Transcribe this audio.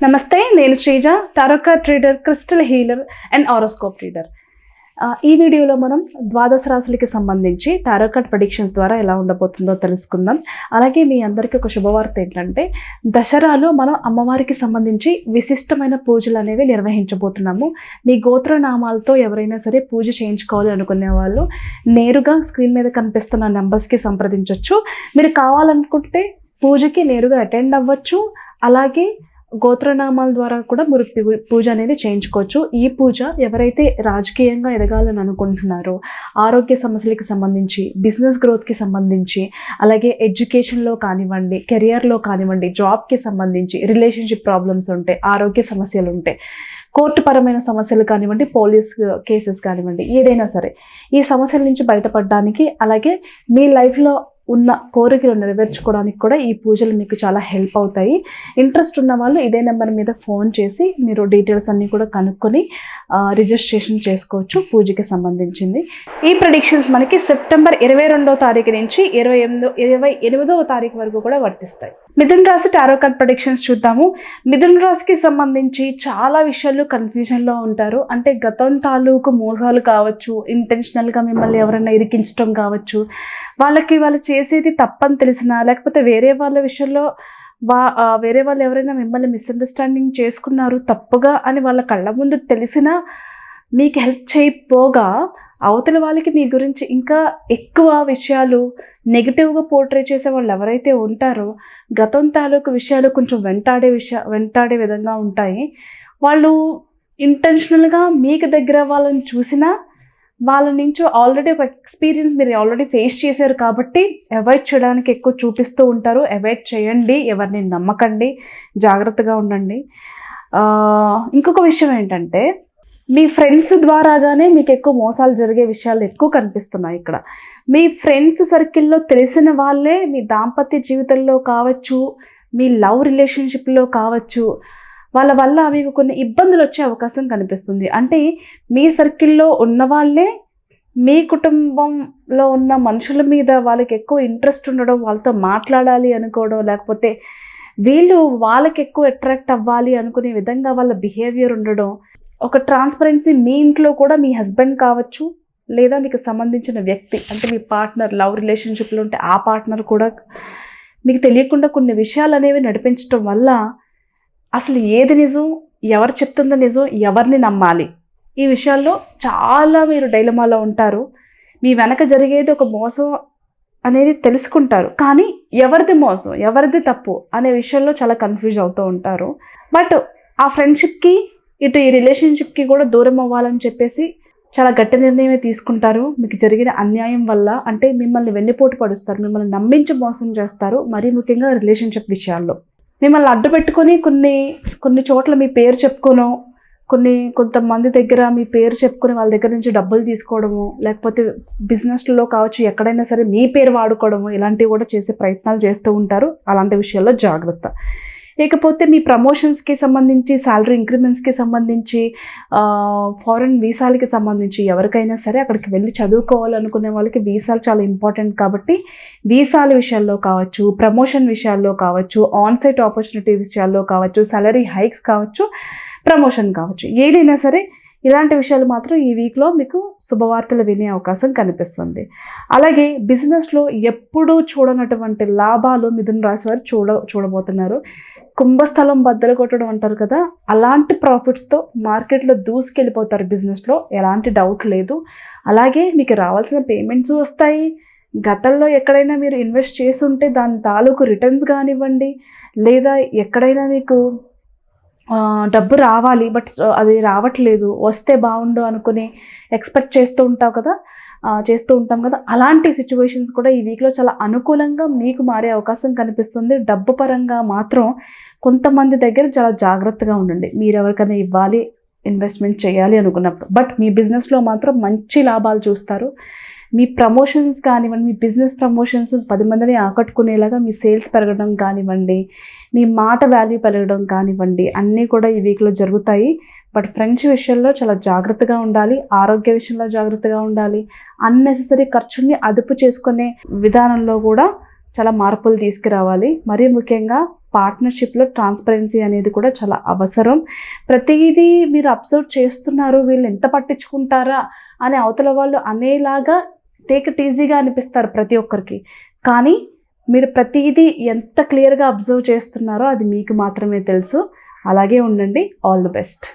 నమస్తే, నేను Sreeja, tarot card reader, crystal healer and horoscope reader. ఈ వీడియోలో మనం ద్వాదశ రాశులకి సంబంధించి టారో కార్డ్ ప్రెడిక్షన్స్ ద్వారా ఎలా ఉండబోతుందో తెలుసుకుందాం. అలాగే మీ అందరికీ ఒక శుభవార్త ఏంటంటే, దసరాలో మనం అమ్మవారికి సంబంధించి విశిష్టమైన పూజలు అనేవి నిర్వహించబోతున్నాము. మీ గోత్రనామాలతో ఎవరైనా సరే పూజ చేయించుకోవాలి అనుకునే వాళ్ళు నేరుగా స్క్రీన్ మీద కనిపిస్తున్న నెంబర్స్కి సంప్రదించవచ్చు. మీరు కావాలనుకుంటే పూజకి నేరుగా అటెండ్ అవ్వచ్చు. అలాగే గోత్రనామాల ద్వారా కూడా మీరు పూజ అనేది చేయించుకోవచ్చు. ఈ పూజ ఎవరైతే రాజకీయంగా ఎదగాలని అనుకుంటున్నారో, ఆరోగ్య సమస్యలకి సంబంధించి, బిజినెస్ గ్రోత్కి సంబంధించి, అలాగే ఎడ్యుకేషన్లో కానివ్వండి, కెరియర్లో కానివ్వండి, జాబ్కి సంబంధించి, రిలేషన్షిప్ ప్రాబ్లమ్స్ ఉంటే, ఆరోగ్య సమస్యలు ఉంటే, కోర్టు పరమైన సమస్యలు కానివ్వండి, పోలీస్ కేసెస్ కానివ్వండి, ఏదైనా సరే ఈ సమస్యల నుంచి బయటపడడానికి, అలాగే మీ లైఫ్లో ఉన్న కోరికలు నెరవేర్చుకోవడానికి కూడా ఈ పూజలు మీకు చాలా హెల్ప్ అవుతాయి. ఇంట్రెస్ట్ ఉన్న వాళ్ళు ఇదే నెంబర్ మీద ఫోన్ చేసి మీరు డీటెయిల్స్ అన్నీ కూడా కనుక్కొని రిజిస్ట్రేషన్ చేసుకోవచ్చు పూజకి సంబంధించింది. ఈ ప్రెడిక్షన్స్ మనకి సెప్టెంబర్ 22వ తారీఖు నుంచి 28వ తారీఖు వరకు కూడా వర్తిస్తాయి. మిథున రాశి టారో కార్డ్ ప్రెడిక్షన్స్ చూద్దాము. మిథున రాశికి సంబంధించి చాలా విషయాలు కన్ఫ్యూజన్లో ఉంటారు. అంటే గతం తాలూకు మోసాలు కావచ్చు, ఇంటెన్షనల్గా మిమ్మల్ని ఎవరైనా ఇరికించడం కావచ్చు, వాళ్ళు చేసేది తప్పని తెలిసినా, లేకపోతే వేరే వాళ్ళ విషయంలో వేరే వాళ్ళు ఎవరైనా మిమ్మల్ని మిస్అండర్స్టాండింగ్ చేసుకున్నారు తప్పుగా అని వాళ్ళ కళ్ళ ముందు తెలిసినా మీకు హెల్ప్ చేయకపోగా, అవతల వాళ్ళకి మీ గురించి ఇంకా ఎక్కువ విషయాలు నెగిటివ్గా పోర్ట్రే చేసే వాళ్ళు ఎవరైతే ఉంటారో, గతం తాలూకు విషయాలు కొంచెం వెంటాడే విధంగా ఉంటాయి. వాళ్ళు ఇంటెన్షనల్గా మీకు దగ్గర వాళ్ళని చూసినా వాళ్ళ నుంచి ఆల్రెడీ ఒక ఎక్స్పీరియన్స్ మీరు ఆల్రెడీ ఫేస్ చేశారు కాబట్టి అవాయిడ్ చేయడానికి ఎక్కువ చూపిస్తూ ఉంటారు. అవాయిడ్ చేయండి, ఎవరిని నమ్మకండి, జాగ్రత్తగా ఉండండి. ఇంకొక విషయం ఏంటంటే, మీ ఫ్రెండ్స్ ద్వారాగానే మీకు ఎక్కువ మోసాలు జరిగే విషయాలు ఎక్కువ కనిపిస్తున్నాయి ఇక్కడ. మీ ఫ్రెండ్స్ సర్కిల్లో తెలిసిన వాళ్ళే మీ దాంపత్య జీవితంలో కావచ్చు, మీ లవ్ రిలేషన్షిప్లో కావచ్చు, వాళ్ళ వల్ల మీకు కొన్ని ఇబ్బందులు వచ్చే అవకాశం కనిపిస్తుంది. అంటే మీ సర్కిల్లో ఉన్న వాళ్ళే మీ కుటుంబంలో ఉన్న మనుషుల మీద వాళ్ళకి ఎక్కువ ఇంట్రెస్ట్ ఉండడం, వాళ్ళతో మాట్లాడాలి అనుకోవడం, లేకపోతే వీళ్ళు వాళ్ళకి ఎక్కువ అట్రాక్ట్ అవ్వాలి అనుకునే విధంగా వాళ్ళ బిహేవియర్ ఉండడం, ఒక ట్రాన్స్పరెన్సీ మీ ఇంట్లో కూడా మీ హస్బెండ్ కావచ్చు, లేదా మీకు సంబంధించిన వ్యక్తి అంటే మీ పార్ట్నర్, లవ్ రిలేషన్షిప్లో ఉంటే ఆ పార్ట్నర్ కూడా మీకు తెలియకుండా కొన్ని విషయాలు అనేవి నడిపించడం వల్ల అసలు ఏది నిజం, ఎవరు చెప్తుందో నిజం, ఎవరిని నమ్మాలి, ఈ విషయాల్లో చాలా మీరు డైలమాలో ఉంటారు. మీ వెనక జరిగేది ఒక మోసం అనేది తెలుసుకుంటారు, కానీ ఎవరిది మోసం, ఎవరిది తప్పు అనే విషయంలో చాలా కన్ఫ్యూజ్ అవుతూ ఉంటారు. బట్ ఆ ఫ్రెండ్షిప్కి, ఇటు ఈ రిలేషన్షిప్కి కూడా దూరం అవ్వాలని చెప్పేసి చాలా గట్టి నిర్ణయమే తీసుకుంటారు. మీకు జరిగిన అన్యాయం వల్ల, అంటే మిమ్మల్ని వెన్నుపోటు పడుస్తారు, మిమ్మల్ని నమ్మించి మోసం చేస్తారు. మరీ ముఖ్యంగా రిలేషన్షిప్ విషయాల్లో మిమ్మల్ని అడ్డు పెట్టుకొని కొన్ని చోట్ల మీ పేరు చెప్పుకోను, కొంతమంది దగ్గర మీ పేరు చెప్పుకొని వాళ్ళ దగ్గర నుంచి డబ్బులు తీసుకోవడము, లేకపోతే బిజినెస్లో కావచ్చు ఎక్కడైనా సరే మీ పేరు వాడుకోవడము, ఇలాంటివి కూడా చేసే ప్రయత్నాలు చేస్తూ ఉంటారు. అలాంటి విషయాల్లో జాగ్రత్త. లేకపోతే మీ ప్రమోషన్స్కి సంబంధించి, శాలరీ ఇంక్రిమెంట్స్కి సంబంధించి, ఫారెన్ వీసాలకి సంబంధించి ఎవరికైనా సరే అక్కడికి వెళ్ళి చదువుకోవాలనుకునే వాళ్ళకి వీసాలు చాలా ఇంపార్టెంట్ కాబట్టి వీసాల విషయాల్లో కావచ్చు, ప్రమోషన్ విషయాల్లో కావచ్చు, ఆన్సైట్ ఆపర్చునిటీ విషయాల్లో కావచ్చు, సాలరీ హైక్స్ కావచ్చు, ప్రమోషన్ కావచ్చు, ఏదైనా సరే ఇలాంటి విషయాలు మాత్రం ఈ వీక్లో మీకు శుభవార్తలు వినే అవకాశం కనిపిస్తుంది. అలాగే బిజినెస్లో ఎప్పుడూ చూడనటువంటి లాభాలు మిథున రాశి వారు చూడబోతున్నారు. కుంభస్థలం బద్దలు కొట్టడం అంటారు కదా, అలాంటి ప్రాఫిట్స్తో మార్కెట్లో దూసుకెళ్ళిపోతారు. బిజినెస్లో ఎలాంటి డౌట్ లేదు. అలాగే మీకు రావాల్సిన పేమెంట్స్ వస్తాయి. గతంలో ఎక్కడైనా మీరు ఇన్వెస్ట్ చేసి ఉంటే దాని తాలూకు రిటర్న్స్ కానివ్వండి, లేదా ఎక్కడైనా మీకు డబ్బు రావాలి బట్ అది రావట్లేదు, వస్తే బాగుండు అనుకుని ఎక్స్పెక్ట్ చేస్తూ ఉంటాం కదా, అలాంటి సిచ్యువేషన్స్ కూడా ఈ వీక్లో చాలా అనుకూలంగా మీకు మారే అవకాశం కనిపిస్తుంది. డబ్బు పరంగా మాత్రం కొంతమంది దగ్గర చాలా జాగ్రత్తగా ఉండండి. మీరు ఎవరికైనా ఇవ్వాలి, ఇన్వెస్ట్మెంట్ చేయాలి అనుకున్నప్పుడు. బట్ మీ బిజినెస్లో మాత్రం మంచి లాభాలు చూస్తారు. మీ ప్రమోషన్స్ కానివ్వండి, మీ బిజినెస్ ప్రమోషన్స్ 10 మందిని ఆకట్టుకునేలాగా మీ సేల్స్ పెరగడం కానివ్వండి, మీ మాట వాల్యూ పెరగడం కానివ్వండి, అన్నీ కూడా ఈ వీక్లో జరుగుతాయి. బట్ ఫ్రెండ్స్ విషయంలో చాలా జాగ్రత్తగా ఉండాలి, ఆరోగ్య విషయంలో జాగ్రత్తగా ఉండాలి, అన్నెసెసరీ ఖర్చుల్ని అదుపు చేసుకునే విధానంలో కూడా చాలా మార్పులు తీసుకురావాలి. మరీ ముఖ్యంగా పార్ట్నర్షిప్లో ట్రాన్స్పరెన్సీ అనేది కూడా చాలా అవసరం. ప్రతిదీ మీరు అబ్జర్వ్ చేస్తున్నారు, వీళ్ళు ఎంత పట్టించుకుంటారా అని అవతల వాళ్ళు అనేలాగా టేక్ ఇట్ ఈజీగా అనిపిస్తారు ప్రతి ఒక్కరికి. కానీ మీరు ప్రతిదీ ఎంత క్లియర్గా అబ్జర్వ్ చేస్తున్నారో అది మీకు మాత్రమే తెలుసు. అలాగే ఉండండి. All the best.